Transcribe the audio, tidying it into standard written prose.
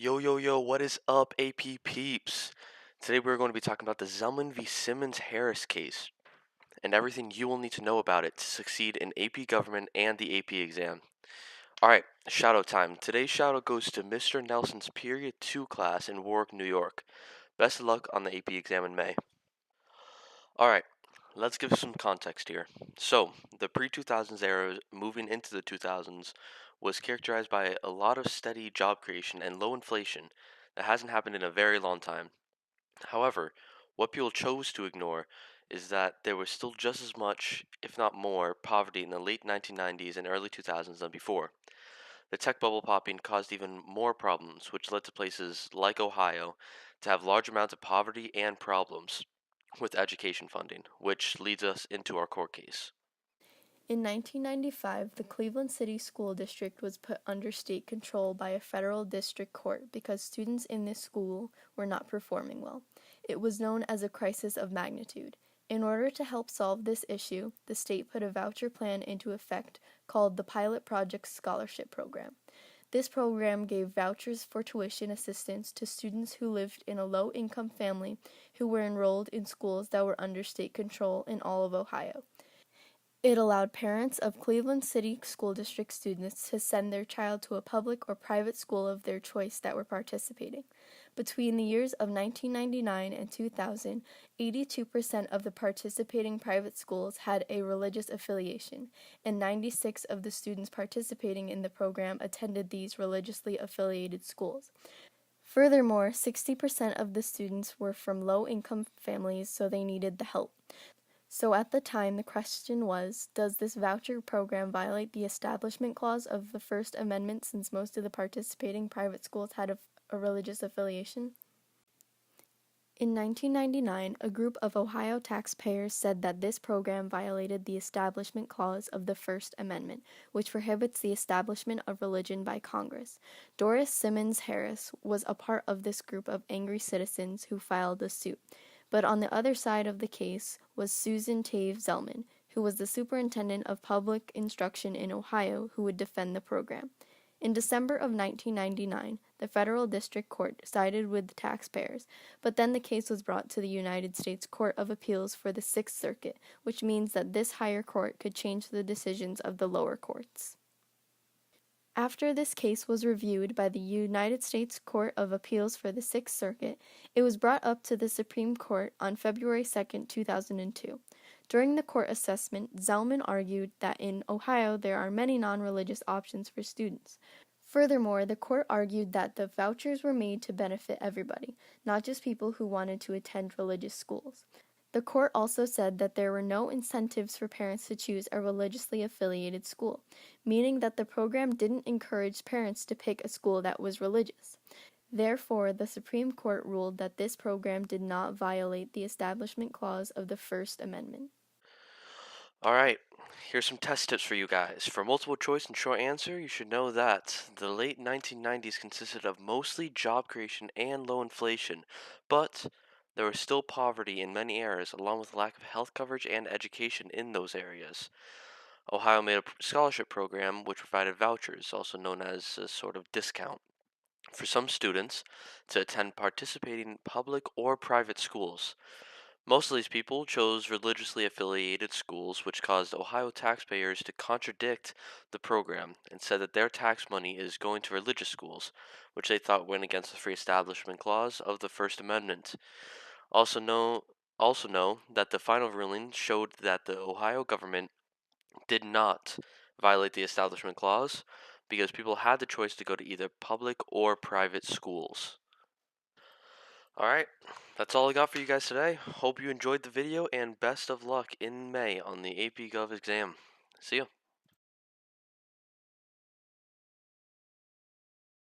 Yo, yo, yo, what is up, AP peeps? Today we're going to be talking about the Zelman v. Simmons-Harris case and everything you will need to know about it to succeed in AP Government and the AP exam. Alright, shoutout time. Today's shoutout goes to Mr. Nelson's Period 2 class in Warwick, New York. Best of luck on the AP exam in May. Alright, let's give some context here. So, the pre-2000s era moving into the 2000s was characterized by a lot of steady job creation and low inflation that hasn't happened in a very long time. However, what people chose to ignore is that there was still just as much, if not more, poverty in the late 1990s and early 2000s than before. The tech bubble popping caused even more problems, which led to places like Ohio to have large amounts of poverty and problems with education funding, which leads us into our court case. In 1995, the Cleveland City School District was put under state control by a federal district court because students in this school were not performing well. It was known as a crisis of magnitude. In order to help solve this issue, the state put a voucher plan into effect called the Pilot Project Scholarship Program. This program gave vouchers for tuition assistance to students who lived in a low-income family who were enrolled in schools that were under state control in all of Ohio. It allowed parents of Cleveland City School District students to send their child to a public or private school of their choice that were participating. Between the years of 1999 and 2000, 82% of the participating private schools had a religious affiliation, and 96 of the students participating in the program attended these religiously affiliated schools. Furthermore, 60% of the students were from low-income families, so they needed the help. So at the time, the question was, does this voucher program violate the Establishment Clause of the First Amendment since most of the participating private schools had a religious affiliation? In 1999, a group of Ohio taxpayers said that this program violated the Establishment Clause of the First Amendment, which prohibits the establishment of religion by Congress. Doris Simmons-Harris was a part of this group of angry citizens who filed the suit. But on the other side of the case was Susan Tave Zelman, who was the superintendent of public instruction in Ohio, who would defend the program. In December of 1999, the federal district court sided with the taxpayers, but then the case was brought to the United States Court of Appeals for the Sixth Circuit, which means that this higher court could change the decisions of the lower courts. After this case was reviewed by the United States Court of Appeals for the Sixth Circuit, it was brought up to the Supreme Court on February 2, 2002. During the court assessment, Zelman argued that in Ohio there are many non-religious options for students. Furthermore, the court argued that the vouchers were made to benefit everybody, not just people who wanted to attend religious schools. The court also said that there were no incentives for parents to choose a religiously affiliated school, meaning that the program didn't encourage parents to pick a school that was religious. Therefore, the Supreme Court ruled that this program did not violate the Establishment Clause of the First Amendment. Alright, here's some test tips for you guys. For multiple choice and short answer, you should know that the late 1990s consisted of mostly job creation and low inflation, but there was still poverty in many areas, along with lack of health coverage and education in those areas. Ohio made a scholarship program which provided vouchers, also known as a sort of discount, for some students to attend participating public or private schools. Most of these people chose religiously affiliated schools, which caused Ohio taxpayers to contradict the program and said that their tax money is going to religious schools, which they thought went against the Free Establishment Clause of the First Amendment. Also know that the final ruling showed that the Ohio government did not violate the Establishment Clause because people had the choice to go to either public or private schools. Alright, that's all I got for you guys today. Hope you enjoyed the video and best of luck in May on the AP Gov exam. See ya.